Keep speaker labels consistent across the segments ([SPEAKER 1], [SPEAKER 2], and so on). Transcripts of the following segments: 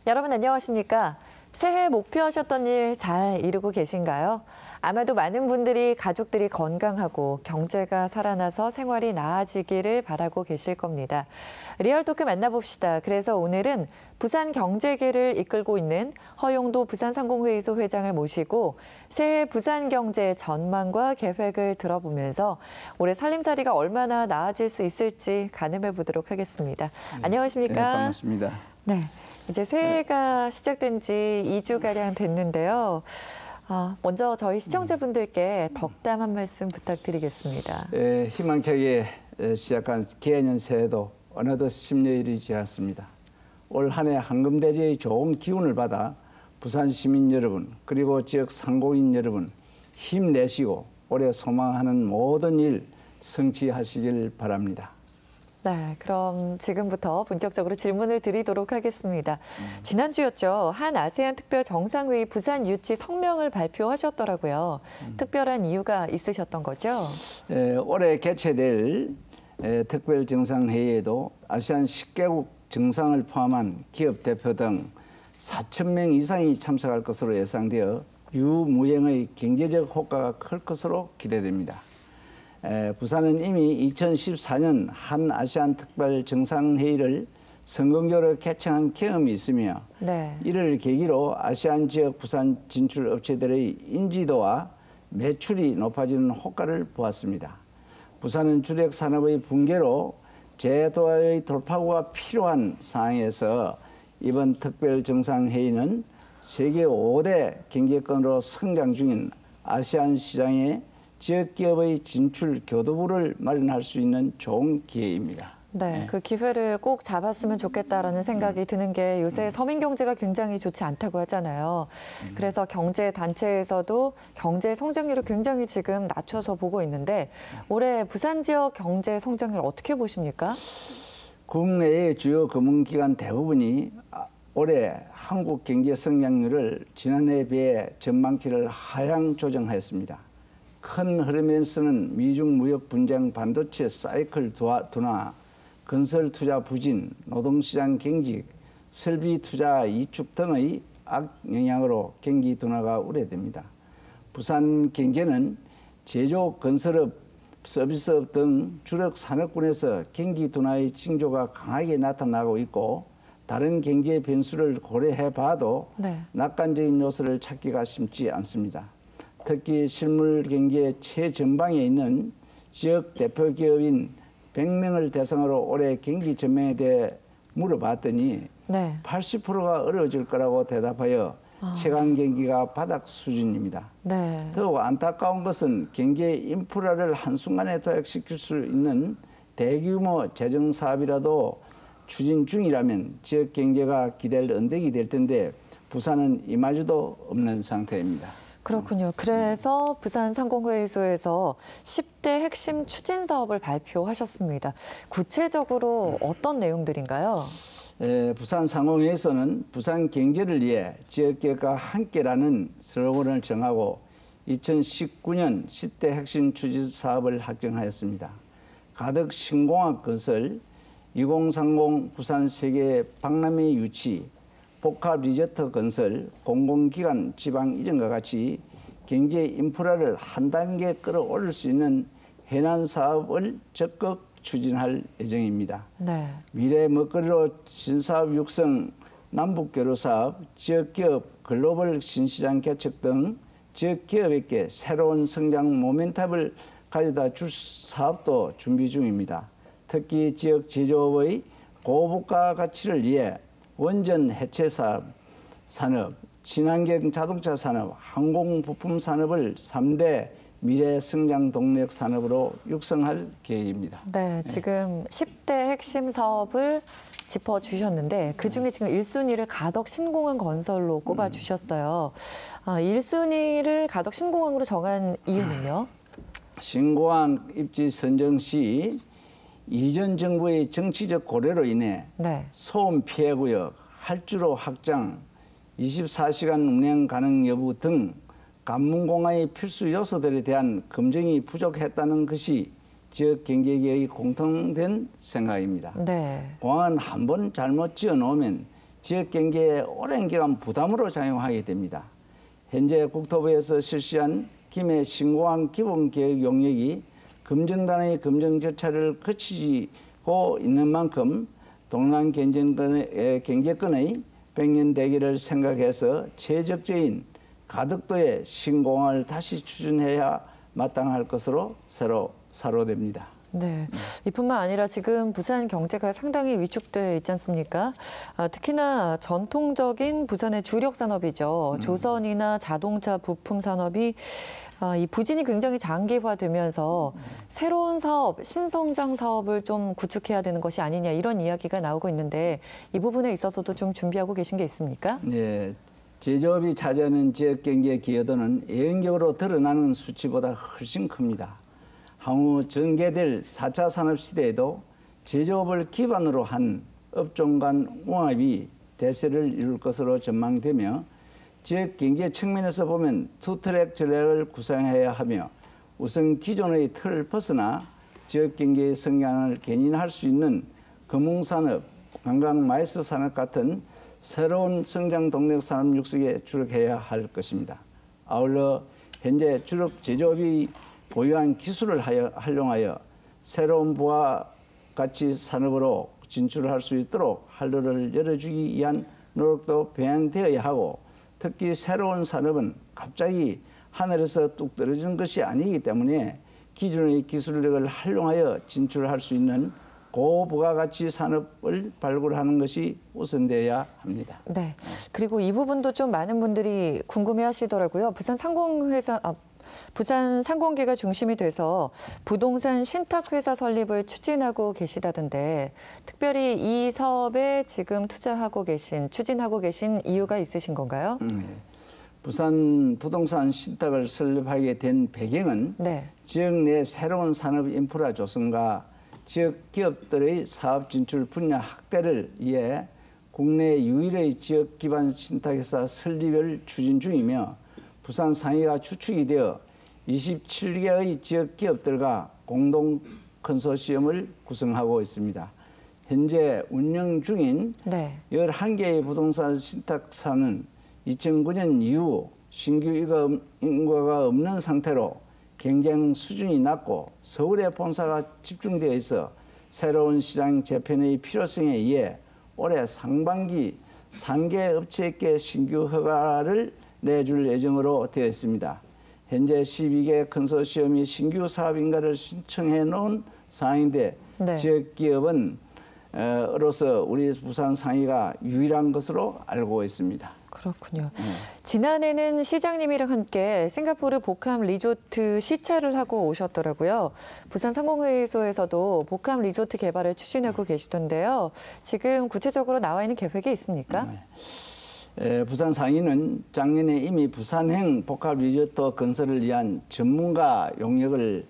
[SPEAKER 1] 여러분 안녕하십니까? 새해 목표하셨던 일 잘 이루고 계신가요? 아마도 많은 분들이 가족들이 건강하고 경제가 살아나서 생활이 나아지기를 바라고 계실 겁니다. 리얼토크 만나봅시다. 그래서 오늘은 부산 경제계를 이끌고 있는 허용도 부산상공회의소 회장을 모시고 새해 부산 경제 전망과 계획을 들어보면서 올해 살림살이가 얼마나 나아질 수 있을지 가늠해 보도록 하겠습니다. 안녕하십니까?
[SPEAKER 2] 네, 반갑습니다.
[SPEAKER 1] 네. 이제 새해가 시작된 지 2주가량 됐는데요. 먼저 저희 시청자분들께 덕담 한 말씀 부탁드리겠습니다.
[SPEAKER 2] 희망차게 시작한 개년 새해도 어느덧 10여일이 지났습니다. 올 한 해 황금대지의 좋은 기운을 받아 부산 시민 여러분 그리고 지역 상공인 여러분 힘내시고 올해 소망하는 모든 일 성취하시길 바랍니다.
[SPEAKER 1] 네, 그럼 지금부터 본격적으로 질문을 드리도록 하겠습니다. 지난주였죠. 한 아세안 특별 정상회의 부산 유치 성명을 발표하셨더라고요. 특별한 이유가 있으셨던 거죠?
[SPEAKER 2] 올해 개최될 특별 정상회의에도 아시안 10개국 정상을 포함한 기업 대표 등 4,000명 이상이 참석할 것으로 예상되어 유무형의 경제적 효과가 클 것으로 기대됩니다. 부산은 이미 2014년 한 아시안 특별 정상회의를 성공적으로 개최한 경험이 있으며
[SPEAKER 1] 네.
[SPEAKER 2] 이를 계기로 아시안 지역 부산 진출 업체들의 인지도와 매출이 높아지는 효과를 보았습니다. 부산은 주력 산업의 붕괴로 제도화의 돌파구가 필요한 상황에서 이번 특별 정상회의는 세계 5대 경제권으로 성장 중인 아시안 시장에 지역 기업의 진출 교두보를 마련할 수 있는 좋은 기회입니다.
[SPEAKER 1] 네, 그 기회를 꼭 잡았으면 좋겠다라는 생각이 드는 게 요새 서민 경제가 굉장히 좋지 않다고 하잖아요. 그래서 경제 단체에서도 경제 성장률을 굉장히 지금 낮춰서 보고 있는데 올해 부산 지역 경제 성장률 어떻게 보십니까?
[SPEAKER 2] 국내의 주요 금융기관 대부분이 올해 한국 경제 성장률을 지난해에 비해 전망치를 하향 조정하였습니다. 큰 흐름에서는 미중 무역 분쟁, 반도체 사이클 둔화, 건설 투자 부진, 노동시장 경직, 설비 투자 이축 등의 악영향으로 경기 둔화가 우려됩니다. 부산 경제는 제조, 건설업, 서비스업 등 주력 산업군에서 경기 둔화의 징조가 강하게 나타나고 있고 다른 경제 변수를 고려해 봐도 낙관적인 요소를 찾기가 쉽지 않습니다. 특히 실물 경제 최전방에 있는 지역 대표 기업인 100명을 대상으로 올해 경기 전망에 대해 물어봤더니 80%가 어려워질 거라고 대답하여 최강 경기가 바닥 수준입니다. 더욱 안타까운 것은 경제 인프라를 한순간에 도약시킬 수 있는 대규모 재정 사업이라도 추진 중이라면 지역 경제가 기댈 언덕이 될 텐데 부산은 이마저도 없는 상태입니다.
[SPEAKER 1] 그렇군요. 그래서 부산 상공회의소에서 10대 핵심 추진 사업을 발표하셨습니다. 구체적으로 어떤 내용들인가요?
[SPEAKER 2] 부산 상공회의소는 부산 경제를 위해 지역계획과 함께라는 슬로건을 정하고 2019년 10대 핵심 추진 사업을 확정하였습니다. 가덕 신공항 건설, 2030 부산 세계 박람회 유치, 복합 리조트 건설, 공공기관 지방 이전과 같이 경제 인프라를 한 단계 끌어올릴 수 있는 해난 사업을 적극 추진할 예정입니다. 미래 먹거리로 신사업 육성, 남북교류 사업, 지역기업 글로벌 신시장 개척 등 지역기업에게 새로운 성장 모멘텀을 가져다 줄 사업도 준비 중입니다. 특히 지역 제조업의 고부가 가치를 위해 원전 해체 산업, 친환경 자동차 산업, 항공 부품 산업을 3대 미래 성장 동력 산업으로 육성할 계획입니다.
[SPEAKER 1] 네, 지금 10대 핵심 사업을 짚어주셨는데 그중에 지금 1순위를 가덕 신공항 건설로 꼽아주셨어요. 1순위를 가덕 신공항으로 정한 이유는요?
[SPEAKER 2] 신공항 입지 선정 시 이전 정부의 정치적 고려로 인해 소음 피해구역, 활주로 확장, 24시간 운행 가능 여부 등 관문공항의 필수 요소들에 대한 검증이 부족했다는 것이 지역 경제계의 공통된 생각입니다. 공항은 한 번 잘못 지어놓으면 지역 경제에 오랜 기간 부담으로 작용하게 됩니다. 현재 국토부에서 실시한 김해 신공항 기본계획 용역이 금정단의 금정 절차를 거치고 있는 만큼 동남 경제권의 100년 대계를 생각해서 최적적인 가덕도의 신공항을 다시 추진해야 마땅할 것으로 새로 사료됩니다.
[SPEAKER 1] 네, 이뿐만 아니라 지금 부산 경제가 상당히 위축돼 있지 않습니까? 특히나 전통적인 부산의 주력 산업이죠. 조선이나 자동차 부품 산업이 이 부진이 굉장히 장기화되면서 새로운 사업, 신성장 사업을 좀 구축해야 되는 것이 아니냐 이런 이야기가 나오고 있는데 이 부분에 있어서도 좀 준비하고 계신 게 있습니까?
[SPEAKER 2] 네, 제조업이 차지하는 지역 경제의 기여도는 예언적으로 드러나는 수치보다 훨씬 큽니다. 향후 전개될 4차 산업시대에도 제조업을 기반으로 한 업종 간 융합이 대세를 이룰 것으로 전망되며 지역 경제 측면에서 보면 투트랙 전략을 구상해야 하며 우선 기존의 틀을 벗어나 지역 경제의 성장을 견인할 수 있는 금융산업, 관광 마이스 산업 같은 새로운 성장 동력 산업 육성에 주력해야 할 것입니다. 아울러 현재 주력 제조업이 보유한 기술을 활용하여 새로운 부가가치 산업으로 진출할 수 있도록 활로를 열어주기 위한 노력도 병행되어야 하고 특히 새로운 산업은 갑자기 하늘에서 뚝 떨어지는 것이 아니기 때문에 기존의 기술력을 활용하여 진출할 수 있는 고부가가치 산업을 발굴하는 것이 우선되어야 합니다.
[SPEAKER 1] 네, 그리고 이 부분도 좀 많은 분들이 궁금해하시더라고요. 부산 상공계가 중심이 돼서 부동산 신탁회사 설립을 추진하고 계시다던데 특별히 이 사업에 지금 추진하고 계신 이유가 있으신 건가요?
[SPEAKER 2] 부산 부동산 신탁을 설립하게 된 배경은
[SPEAKER 1] 네.
[SPEAKER 2] 지역 내 새로운 산업 인프라 조성과 지역 기업들의 사업 진출 분야 확대를 위해 국내 유일의 지역 기반 신탁회사 설립을 추진 중이며 부산 상위가 주축이 되어 27개의 지역 기업들과 공동 컨소시엄을 구성하고 있습니다. 현재 운영 중인 11개의 부동산 신탁사는 2009년 이후 신규 인가가 없는 상태로 경쟁 수준이 낮고 서울에 본사가 집중되어 있어 새로운 시장 재편의 필요성에 의해 올해 상반기 3개 업체에게 신규 허가를 내줄 예정으로 되어 있습니다. 현재 12개 컨소시엄이 신규 사업인가를 신청해 놓은 상황인데 지역기업은 으로서 우리 부산 상위가 유일한 것으로 알고 있습니다.
[SPEAKER 1] 그렇군요. 지난해는 시장님이랑 함께 싱가포르 복합 리조트 시찰을 하고 오셨더라고요. 부산 상공회의소에서도 복합 리조트 개발을 추진하고 계시던데요. 지금 구체적으로 나와 있는 계획이 있습니까?
[SPEAKER 2] 부산 상인은 작년에 이미 부산행 복합 리조트 건설을 위한 전문가 용역을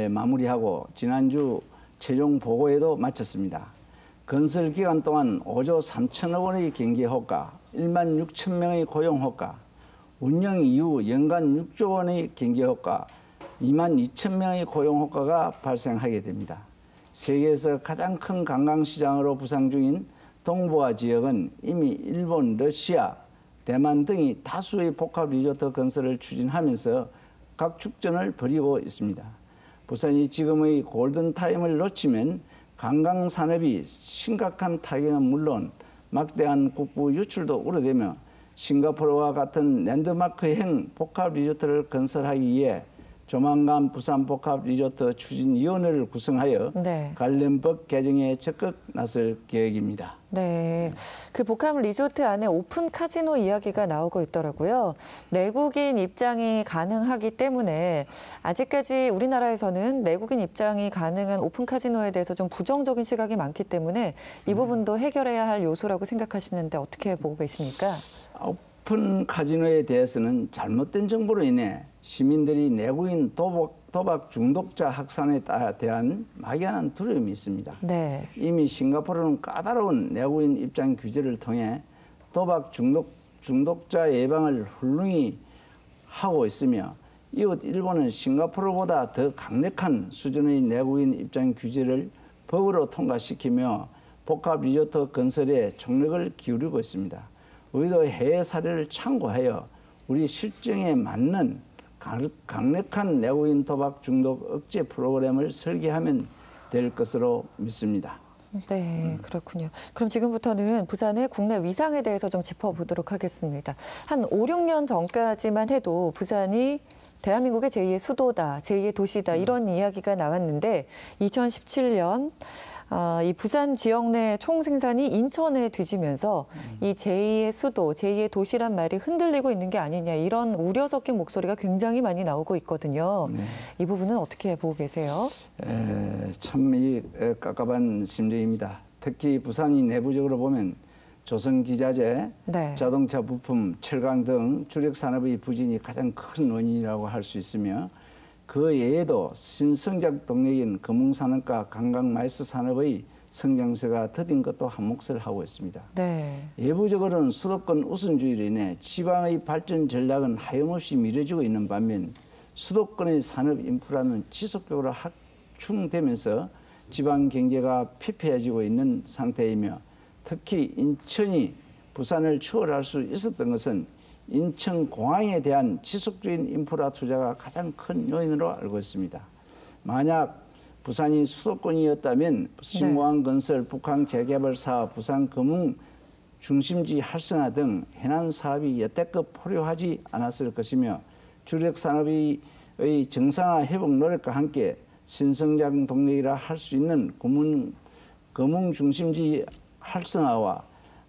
[SPEAKER 2] 마무리하고 지난주 최종 보고에도 마쳤습니다. 건설 기간 동안 5조 3천억 원의 경제 효과, 1만 6천 명의 고용 효과, 운영 이후 연간 6조 원의 경제 효과, 2만 2천 명의 고용 효과가 발생하게 됩니다. 세계에서 가장 큰 관광시장으로 부상 중인 동북아 지역은 이미 일본, 러시아, 대만 등이 다수의 복합 리조트 건설을 추진하면서 각 축전을 벌이고 있습니다. 부산이 지금의 골든타임을 놓치면 관광 산업이 심각한 타격은 물론 막대한 국부 유출도 우려되며 싱가포르와 같은 랜드마크형 복합 리조트를 건설하기 위해 조만간 부산 복합 리조트 추진위원회를 구성하여 관련 법 개정에 적극 나설 계획입니다.
[SPEAKER 1] 네, 그 복합 리조트 안에 오픈 카지노 이야기가 나오고 있더라고요. 내국인 입장이 가능하기 때문에 아직까지 우리나라에서는 내국인 입장이 가능한 오픈 카지노에 대해서 좀 부정적인 시각이 많기 때문에 이 부분도 해결해야 할 요소라고 생각하시는데 어떻게 보고 계십니까?
[SPEAKER 2] 오픈 카지노에 대해서는 잘못된 정보로 인해 시민들이 내국인 도박 중독자 확산에 대한 막연한 두려움이 있습니다. 이미 싱가포르는 까다로운 내국인 입장 규제를 통해 도박 중독자 예방을 훌륭히 하고 있으며 이웃 일본은 싱가포르보다 더 강력한 수준의 내국인 입장 규제를 법으로 통과시키며 복합 리조트 건설에 총력을 기울이고 있습니다. 우리도 해외 사례를 참고하여 우리 실정에 맞는 강력한 내국인 도박 중독 억제 프로그램을 설계하면 될 것으로 믿습니다.
[SPEAKER 1] 네, 그렇군요. 그럼 지금부터는 부산의 국내 위상에 대해서 좀 짚어보도록 하겠습니다. 한 5, 6년 전까지만 해도 부산이 대한민국의 제2의 수도다, 제2의 도시다 이런 이야기가 나왔는데 2017년 이 부산 지역 내 총생산이 인천에 뒤지면서 이 제2의 수도, 제2의 도시란 말이 흔들리고 있는 게 아니냐 이런 우려 섞인 목소리가 굉장히 많이 나오고 있거든요. 네. 이 부분은 어떻게 보고 계세요?
[SPEAKER 2] 참 깝깝한 심정입니다. 특히 부산이 내부적으로 보면 조선기자재, 네. 자동차 부품, 철강 등 주력 산업의 부진이 가장 큰 원인이라고 할 수 있으며 그 외에도 신성장 동력인 금융산업과 관광마이스 산업의 성장세가 더딘 것도 한몫을 하고 있습니다. 네. 외부적으로는 수도권 우선주의로 인해 지방의 발전 전략은 하염없이 미뤄지고 있는 반면 수도권의 산업 인프라는 지속적으로 확충되면서 지방 경제가 피폐해지고 있는 상태이며 특히 인천이 부산을 추월할 수 있었던 것은 인천공항에 대한 지속적인 인프라 투자가 가장 큰 요인으로 알고 있습니다. 만약 부산이 수도권이었다면 신공항 건설, 북한 재개발 사업, 부산 금융 중심지 활성화 등 해난 사업이 여태껏 포효하지 않았을 것이며 주력 산업의 정상화 회복 노력과 함께 신성장 동력이라 할 수 있는 금융 중심지 활성화와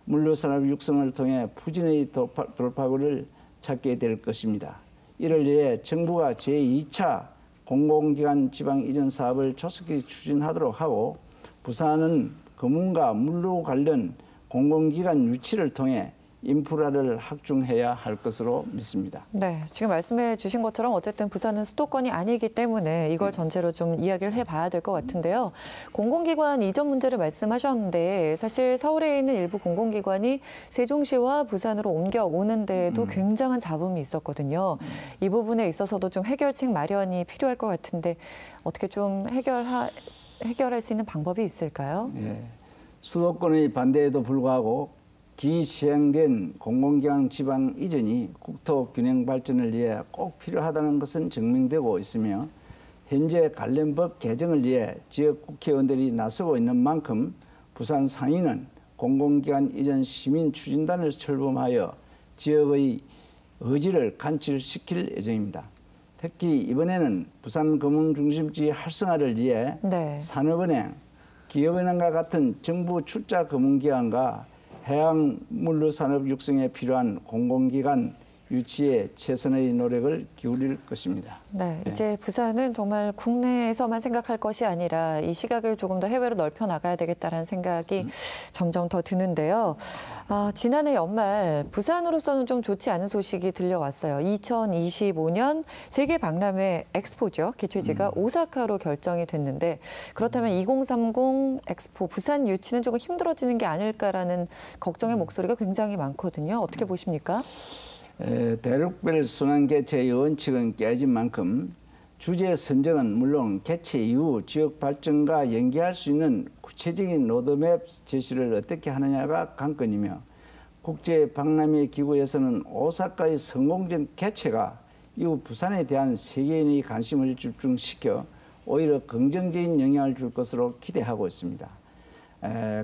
[SPEAKER 2] 물류산업 육성을 통해 부진의 돌파구를 찾게 될 것입니다. 이를 위해 정부가 제2차 공공기관 지방 이전 사업을 조속히 추진하도록 하고 부산은 금융과 물류 관련 공공기관 유치를 통해 인프라를 확충해야 할 것으로 믿습니다.
[SPEAKER 1] 네, 지금 말씀해 주신 것처럼 어쨌든 부산은 수도권이 아니기 때문에 이걸 전제로 좀 이야기를 해봐야 될 것 같은데요. 공공기관 이전 문제를 말씀하셨는데 사실 서울에 있는 일부 공공기관이 세종시와 부산으로 옮겨오는 데에도 굉장한 잡음이 있었거든요. 이 부분에 있어서도 좀 해결책 마련이 필요할 것 같은데 어떻게 좀 해결할 수 있는 방법이 있을까요?
[SPEAKER 2] 네, 수도권의 반대에도 불구하고 기시행된 공공기관 지방 이전이 국토 균형 발전을 위해 꼭 필요하다는 것은 증명되고 있으며 현재 관련 법 개정을 위해 지역 국회의원들이 나서고 있는 만큼 부산 상인은 공공기관 이전 시민 추진단을 출범하여 지역의 의지를 관철시킬 예정입니다. 특히 이번에는 부산 금융중심지 활성화를 위해 네. 산업은행, 기업은행과 같은 정부 출자 금융기관과 해양 물류산업 육성에 필요한 공공기관 유치에 최선의 노력을 기울일 것입니다.
[SPEAKER 1] 네, 이제 부산은 정말 국내에서만 생각할 것이 아니라 이 시각을 조금 더 해외로 넓혀 나가야 되겠다는 생각이 점점 더 드는데요. 지난해 연말 부산으로서는 좀 좋지 않은 소식이 들려왔어요. 2025년 세계 박람회 엑스포죠. 개최지가 오사카로 결정이 됐는데 그렇다면 2030 엑스포 부산 유치는 조금 힘들어지는 게 아닐까라는 걱정의 목소리가 굉장히 많거든요. 어떻게 보십니까?
[SPEAKER 2] 대륙별 순환 개최의 원칙은 깨진 만큼 주제 선정은 물론 개최 이후 지역 발전과 연계할 수 있는 구체적인 로드맵 제시를 어떻게 하느냐가 관건이며 국제 박람회 기구에서는 오사카의 성공적 개최가 이후 부산에 대한 세계인의 관심을 집중시켜 오히려 긍정적인 영향을 줄 것으로 기대하고 있습니다.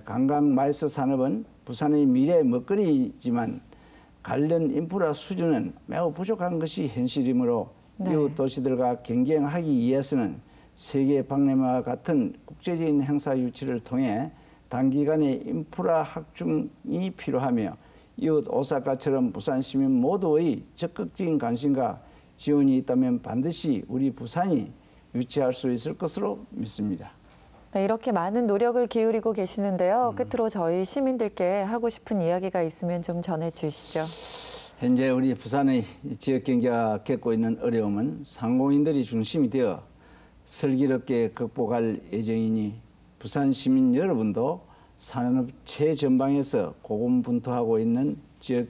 [SPEAKER 2] 관광 마이스 산업은 부산의 미래 먹거리이지만 관련 인프라 수준은 매우 부족한 것이 현실이므로 네. 이웃 도시들과 경쟁하기 위해서는 세계 박람회와 같은 국제적인 행사 유치를 통해 단기간에 인프라 확충이 필요하며 이웃 오사카처럼 부산 시민 모두의 적극적인 관심과 지원이 있다면 반드시 우리 부산이 유치할 수 있을 것으로 믿습니다.
[SPEAKER 1] 네, 이렇게 많은 노력을 기울이고 계시는데요. 끝으로 저희 시민들께 하고 싶은 이야기가 있으면 좀 전해주시죠.
[SPEAKER 2] 현재 우리 부산의 지역 경제가 겪고 있는 어려움은 상공인들이 중심이 되어 슬기롭게 극복할 예정이니 부산 시민 여러분도 산업 최전방에서 고군분투하고 있는 지역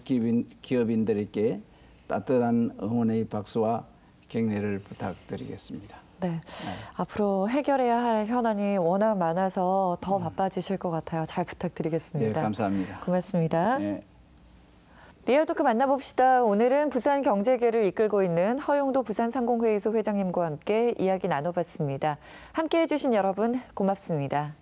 [SPEAKER 2] 기업인들에게 따뜻한 응원의 박수와 격려를 부탁드리겠습니다.
[SPEAKER 1] 네. 앞으로 해결해야 할 현안이 워낙 많아서 더 바빠지실 것 같아요. 잘 부탁드리겠습니다.
[SPEAKER 2] 네, 감사합니다.
[SPEAKER 1] 고맙습니다.
[SPEAKER 2] 네.
[SPEAKER 1] 리얼토크 만나봅시다. 오늘은 부산 경제계를 이끌고 있는 허용도 부산상공회의소 회장님과 함께 이야기 나눠봤습니다. 함께해 주신 여러분 고맙습니다.